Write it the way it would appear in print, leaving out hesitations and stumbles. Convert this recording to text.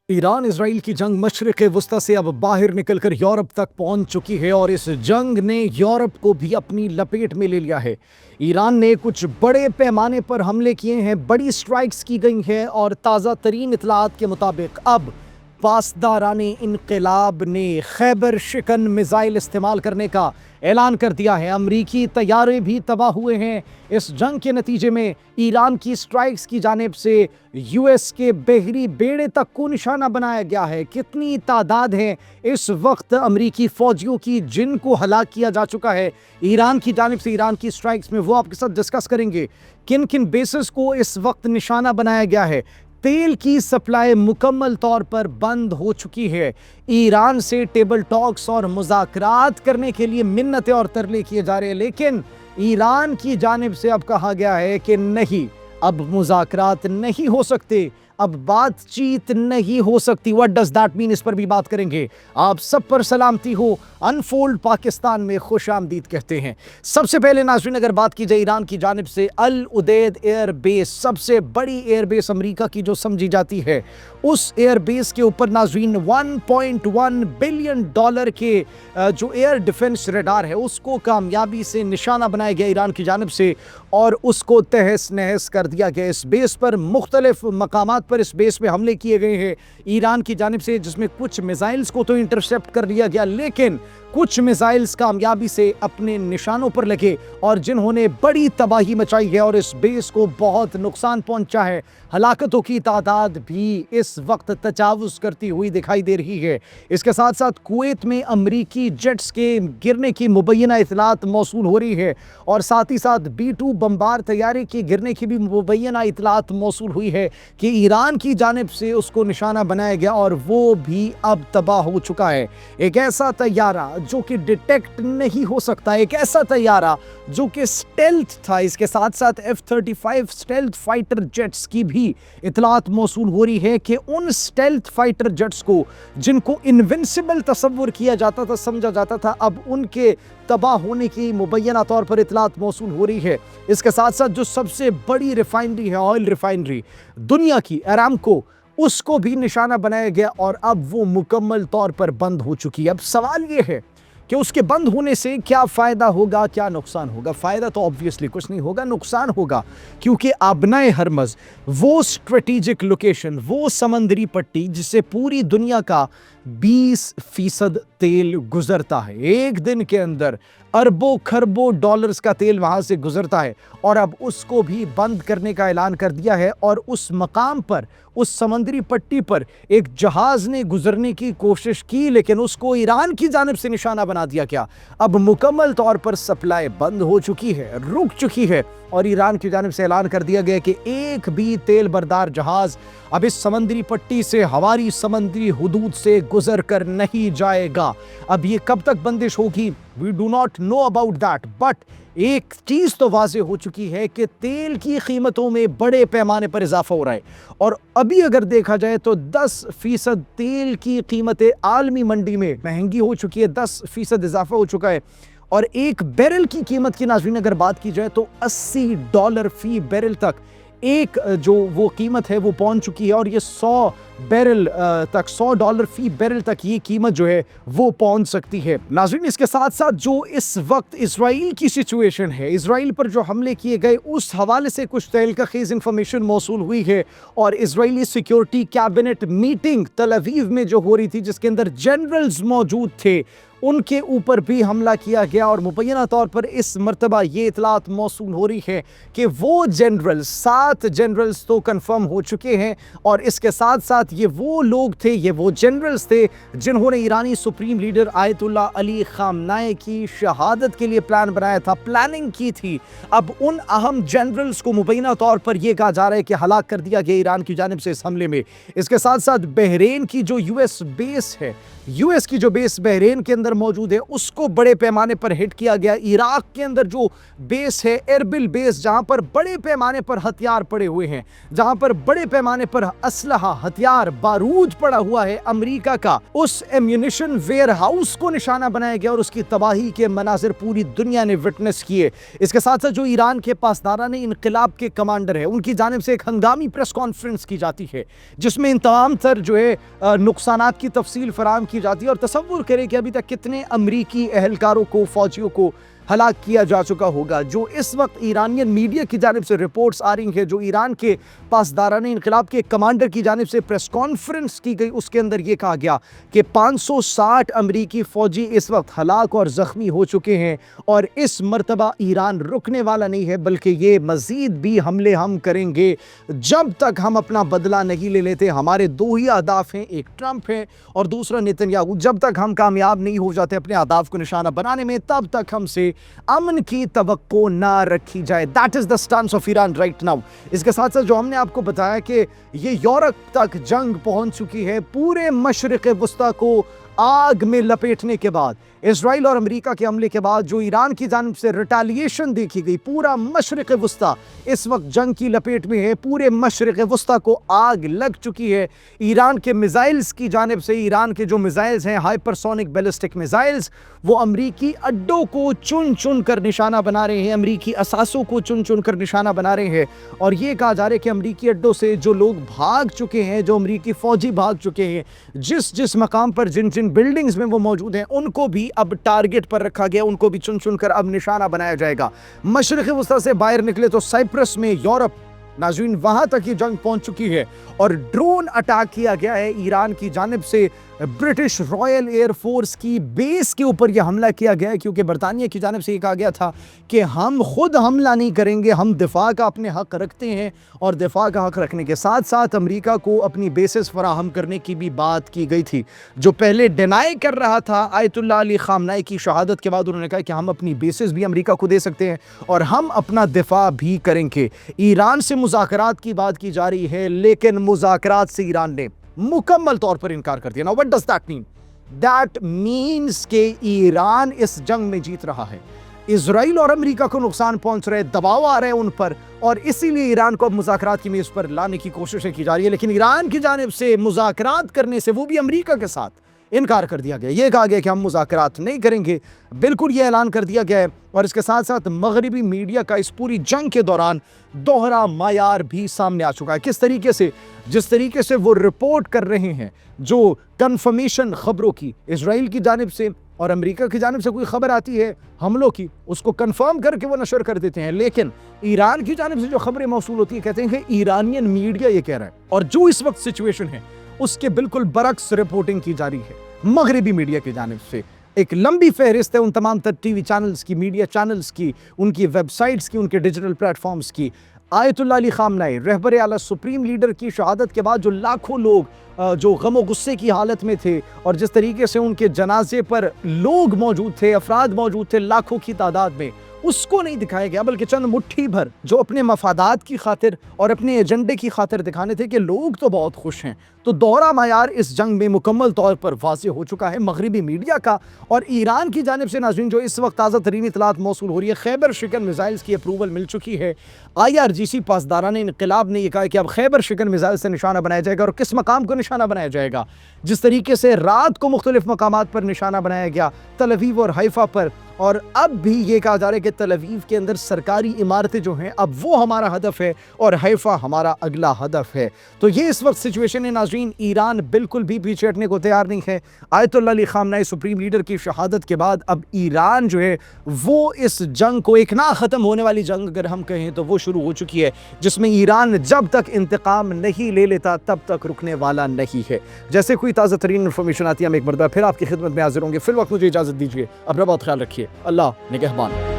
ایران اسرائیل کی جنگ مشرق وسطی سے اب باہر نکل کر یورپ تک پہنچ چکی ہے اور اس جنگ نے یورپ کو بھی اپنی لپیٹ میں لے لیا ہے۔ ایران نے کچھ بڑے پیمانے پر حملے کیے ہیں، بڑی سٹرائکس کی گئی ہیں اور تازہ ترین اطلاعات کے مطابق اب پاسداران انقلاب نے خیبر شکن میزائل استعمال کرنے کا اعلان کر دیا ہے۔ امریکی طیارے بھی تباہ ہوئے ہیں۔ اس جنگ کے نتیجے میں ایران کی سٹرائکس کی جانب سے یو ایس کے بحری بیڑے تک کو نشانہ بنایا گیا ہے۔ کتنی تعداد ہے اس وقت امریکی فوجیوں کی جن کو ہلاک کیا جا چکا ہے ایران کی جانب سے ایران کی سٹرائکس میں، وہ آپ کے ساتھ ڈسکس کریں گے۔ کن کن بیسز کو اس وقت نشانہ بنایا گیا ہے۔ تیل کی سپلائی مکمل طور پر بند ہو چکی ہے۔ ایران سے ٹیبل ٹاکس اور مذاکرات کرنے کے لیے منتیں اور ترلے کیے جا رہے ہیں، لیکن ایران کی جانب سے اب کہا گیا ہے کہ نہیں، اب مذاکرات نہیں ہو سکتے، اب بات چیت نہیں ہو سکتی۔ what does that mean؟ اس پر بھی بات کریں گے۔ آپ سب پر سلامتی ہو، انفولڈ پاکستان میں خوش آمدید کہتے ہیں۔ سب سے پہلے ناظرین اگر بات کی جائے ایران کی جانب سے العدید ایئر بیس، سب سے بڑی ایئر بیس امریکہ کی جو سمجھی جاتی ہے، اس ایئر بیس کے اوپر ناظرین $1.1 بلین کے جو ایئر ڈیفنس ریڈار ہے اس کو کامیابی سے نشانہ بنایا گیا ایران کی جانب سے اور اس کو تہس نہس کر دیا گیا۔ اس بیس پر مختلف مقامات پر اس بیس پہ حملے کیے گئے ہیں ایران کی جانب سے، جس میں کچھ میزائلز کو تو انٹرسیپٹ کر لیا گیا، لیکن کچھ میزائلز کامیابی سے اپنے نشانوں پر لگے اور جنہوں نے بڑی تباہی مچائی ہے اور اس بیس کو بہت نقصان پہنچا ہے۔ ہلاکتوں کی تعداد بھی اس وقت تجاوز کرتی ہوئی دکھائی دے رہی ہے۔ اس کے ساتھ ساتھ کویت میں امریکی جیٹس کے گرنے کی مبینہ اطلاعات موصول ہو رہی ہے اور ساتھ ہی ساتھ B-2 بمبار طیارے کے گرنے کی بھی مبینہ اطلاعات موصول ہوئی ہے کہ ایران کی جانب سے اس کو نشانہ بنایا گیا اور وہ بھی اب تباہ ہو چکا ہے۔ ایک ایسا طیارہ جو کہ ڈیٹیکٹ نہیں ہو سکتا، ایک ایسا طیارہ جو کہ سٹیلتھ تھا، اس کے ساتھ ساتھ F-35 سٹیلتھ فائٹر جیٹس کی بھی اطلاعات موصول ہو رہی ہے کہ ان سٹیلتھ فائٹر جیٹس کو جن کو انونسبل تصور کیا جاتا تھا، سمجھا جاتا تھا، اب ان کے تباہ ہونے کی مبینہ طور پر اطلاعات موصول ہو رہی ہے۔ اس کے ساتھ ساتھ جو سب سے بڑی ریفائنری ہے، آئل ریفائنری دنیا کی، ایرامکو، اس کو بھی نشانہ بنایا گیا اور اب وہ مکمل طور پر بند ہو چکی ہے۔ اب سوال یہ ہے کہ اس کے بند ہونے سے کیا فائدہ ہوگا، کیا نقصان ہوگا؟ فائدہ تو آبویسلی کچھ نہیں ہوگا، نقصان ہوگا، کیونکہ آبنائے ہرمز، وہ اسٹریٹیجک لوکیشن، وہ سمندری پٹی جس سے پوری دنیا کا 20% تیل گزرتا ہے، ایک دن کے اندر اربوں کھربوں ڈالرز کا تیل وہاں سے گزرتا ہے، اور اب اس کو بھی بند کرنے کا اعلان کر دیا ہے۔ اور اس مقام پر، اس سمندری پٹی پر ایک جہاز نے گزرنے کی کوشش کی، لیکن اس کو ایران کی جانب سے نشانہ بنا دیا گیا۔ اب مکمل طور پر سپلائی بند ہو چکی ہے، رک چکی ہے، اور ایران کی جانب سے اعلان کر دیا گیا کہ ایک بھی تیل بردار جہاز اب اس سمندری پٹی سے، ہماری سمندری حدود سے گزر کر نہیں جائے گا۔ اب یہ کب تک بندش ہوگی؟ We do not know about that، but ایک چیز تو واضح ہو چکی ہے کہ تیل کی قیمتوں میں بڑے پیمانے پر اضافہ ہو رہا ہے، اور ابھی اگر دیکھا جائے تو 10% تیل کی قیمتیں عالمی منڈی میں مہنگی ہو چکی ہے، 10% اضافہ ہو چکا ہے، اور ایک بیرل کی قیمت کی ناظرین اگر بات کی جائے تو $80 فی بیرل تک ایک جو وہ قیمت ہے وہ پہنچ چکی ہے، اور یہ $100 فی بیرل تک یہ قیمت جو ہے وہ پہنچ سکتی ہے۔ ناظرین اس کے ساتھ ساتھ جو اس وقت اسرائیل کی سچویشن ہے، اسرائیل پر جو حملے کیے گئے، اس حوالے سے کچھ تہلکہ خیز انفارمیشن موصول ہوئی ہے، اور اسرائیلی سیکیورٹی کیبنٹ میٹنگ تل اویو میں جو ہو رہی تھی، جس کے اندر جنرلز موجود تھے، ان کے اوپر بھی حملہ کیا گیا، اور مبینہ طور پر اس مرتبہ یہ اطلاعات موصول ہو رہی ہے کہ وہ جنرلز، 7 جنرلز تو کنفرم ہو چکے ہیں، اور اس کے ساتھ ساتھ یہ وہ لوگ تھے، یہ وہ جنرلز تھے جنہوں نے ایرانی سپریم لیڈر آیت اللہ علی خامنہ کی شہادت کے لیے پلان بنایا تھا، پلاننگ کی تھی۔ اب ان اہم جنرلز کو مبینہ طور پر یہ کہا جا رہا ہے کہ ہلاک کر دیا گیا ایران کی جانب سے اس حملے میں۔ اس کے ساتھ ساتھ بحرین کی جو US بیس ہے، यूएस की जो बेस बहरेन के अंदर मौजूद है उसको बड़े पैमाने पर हिट किया गया। इराक के अंदर जो बेस है एरबिल बेस, जहां पर बड़े पैमाने पर हथियार पड़े हुए हैं, जहां पर बड़े पैमाने पर असलहा, हथियार, बारूद पड़ा हुआ है अमेरिका का, उस एम्यूनिशन वेयर हाउस को निशाना बनाया गया और उसकी तबाही के मनाजिर पूरी दुनिया ने विटनेस किए। इसके साथ साथ जो ईरान के पासदाराने इनकलाब के कमांडर है उनकी जानिब से एक हंगामी प्रेस कॉन्फ्रेंस की जाती है जिसमें इन तमाम तर जो है नुकसानात की तफसील फराहम की जाती है। और तसव्वुर करें कि अभी तक कितने अमरीकी एहलकारों को, फौजियों को हलाक किया जा चुका होगा। जो इस वक्त ईरानियन मीडिया की जानिब से रिपोर्ट्स आ रही हैं, जो ईरान के पासदाराने इनकलाब के कमांडर की जानिब से प्रेस कॉन्फ्रेंस की गई, उसके अंदर ये कहा गया कि 560 अमरीकी फ़ौजी इस वक्त हलाक और ज़ख्मी हो चुके हैं और इस मरतबा ईरान रुकने वाला नहीं है, बल्कि ये मज़ीद भी हमले हम करेंगे जब तक हम अपना बदला नहीं ले लेते। हमारे दो ही अहदाफ हैं, एक ट्रंप है और दूसरा नेतन्याहू। जब तक हम कामयाब नहीं हो जाते अपने अहदाफ को निशाना बनाने में, तब तक हमसे अमन की तवक्को ना रखी जाए। That is the stance of Iran right now. इसके साथ साथ जो हमने आपको बताया कि ये यूरोप तक जंग पहुंच चुकी है, पूरे मशरिक़ वस्ता को आग में लपेटने के बाद, इजराइल और अमेरिका के हमले के बाद जो ईरान की जानिब से रिटेलिएशन देखी गई, पूरा मशरिक़ वस्ता इस वक्त जंग की लपेट में है। पूरे मशरिक़ वस्ता को आग लग चुकी है। ईरान के मिसाइल्स की जानिब से, ईरान के जो मिसाइल्स हैं हाइपरसोनिक बैलिस्टिक मिसाइल्स, वो अमरीकी अड्डों को चुन चुन कर निशाना बना रहे हैं, अमरीकी असासों को चुन चुन कर निशाना बना रहे हैं। और ये कहा जा रहा है कि अमरीकी अड्डों से जो लोग भाग चुके हैं, जो अमरीकी फ़ौजी भाग चुके हैं, जिस मकाम पर जिन जिन बिल्डिंग्स में वो मौजूद हैं, उनको भी अब टारगेट पर रखा गया, उनको भी चुन चुन कर अब निशाना बनाया जाएगा। मशरिक़ वस्ता से बाहर निकले तो साइप्रस में यूरोप, नाज़रीन वहां तक ये जंग पहुंच चुकी है और ड्रोन अटैक किया गया है ईरान की जानिब से। ब्रिटिश रॉयल एयर फोर्स की बेस के ऊपर यह हमला किया गया है, क्योंकि बरतानिया की जानिब से ये कहा गया था कि हम खुद हमला नहीं करेंगे, हम दिफा का अपने हक रखते हैं और दिफा का हक रखने के साथ साथ अमेरिका को अपनी बेसेस फराहम करने की भी बात की गई थी। जो पहले डिनाई कर रहा था आयतुल्लाह अली ख़ामनेई की शहादत के बाद, उन्होंने कहा कि हम अपनी बेसेस भी अमेरिका को दे सकते हैं और हम अपना दिफा भी करेंगे। ईरान से मुज़ाकरात की बात की जा रही है, लेकिन मुज़ाकरात से ईरान ने मुकम्मल तौर पर इनकार कर दिया। Now what does that mean? That means कि ईरान इस जंग में जीत रहा है, इजराइल और अमेरिका को नुकसान पहुंच रहे, दबाव आ रहे हैं उन पर, और इसीलिए ईरान को अब मुज़ाकरात की मेज़ पर लाने की कोशिशें की जा रही है। लेकिन ईरान की जानिब से मुज़ाकरात करने से, वो भी अमेरिका के साथ, इनकार कर दिया गया। ये कहा गया कि हम मुज़ाकरात नहीं करेंगे, बिल्कुल ये ऐलान कर दिया गया है। और इसके साथ साथ मगरिबी मीडिया का इस पूरी जंग के दौरान दोहरा मायार भी सामने आ चुका है। किस तरीके से, जिस तरीके से वो रिपोर्ट कर रहे हैं, जो कंफर्मेशन खबरों की इजराइल की जानिब से और अमेरिका की जानिब से कोई खबर आती है हमलों की, उसको कंफर्म करके वो नशर कर देते हैं। लेकिन ईरान की जानिब से जो खबरें मौसूल होती है, कहते हैं कि ईरानियन मीडिया ये कह रहा है, और जो इस वक्त सिचुएशन है उसके बिल्कुल बरक्स रिपोर्टिंग की जा रही है मगरिबी मीडिया की जानिब से। एक लंबी फहरिस्त है उन तमाम तर टीवी चैनल्स की, मीडिया चैनल्स की, उनकी वेबसाइट्स की, उनके डिजिटल प्लेटफॉर्म्स की। आयतुल्लाह अली ख़ामनेई, रहबर आला सुप्रीम लीडर की शहादत के बाद जो लाखों लोग जो गम और गुस्से की हालत में थे, और जिस तरीके से उनके जनाजे पर लोग मौजूद थे, अफराद मौजूद थे लाखों की तादाद में, उसको नहीं दिखाया गया, बल्कि चंद मुट्ठी भर जो अपने मफादात की खातिर और अपने एजेंडे की खातिर दिखाने थे कि लोग तो बहुत खुश हैं। तो दोहरा मायार इस जंग में मुकम्मल तौर पर वाज़ेह हो चुका है मगरिबी मीडिया का। और ईरान की जानिब से नाज़रीन जो इस वक्त ताज़ा तरीन इतलात मौसूल हो रही है, खैबर शिकन मिसाइल्स की अप्रूवल मिल चुकी है। IRGC पासदाराने इनक़िलाब ने यह कहा कि अब खैबर शिकन मिसाइल से निशाना बनाया जाएगा। और किस मकाम को निशाना बनाया जाएगा? जिस तरीके से रात को मुख्तलिफ मकामात पर निशाना बनाया गया, तल अवीव और हाइफा पर, और अब भी ये कहा जा रहा है कि तल अवीव के अंदर सरकारी इमारतें जो हैं अब वो हमारा हदफ है और हाइफा हमारा अगला हदफ है। तो ये इस वक्त सिचुएशन है नाज़रीन। ईरान बिल्कुल भी पीछे हटने को तैयार नहीं है। आयतुल्लाह अली ख़ामनेई सुप्रीम लीडर की शहादत के बाद अब ईरान जो है वो इस जंग को, एक ना ख़त्म होने वाली जंग अगर हम कहें तो वो शुरू हो चुकी है, जिसमें ईरान जब तक इंतकाम नहीं ले लेता तब तक रुकने वाला नहीं है। जैसे कोई ताज़ा तरीन इन्फॉर्मेशन आती है, हम एक मरतबा फिर आपकी खिदमत में हाजिर होंगे। फिर वक्त मुझे इजाज़त दीजिए, अपना बहुत ख्याल रखिए। अल्लाह निगहबान।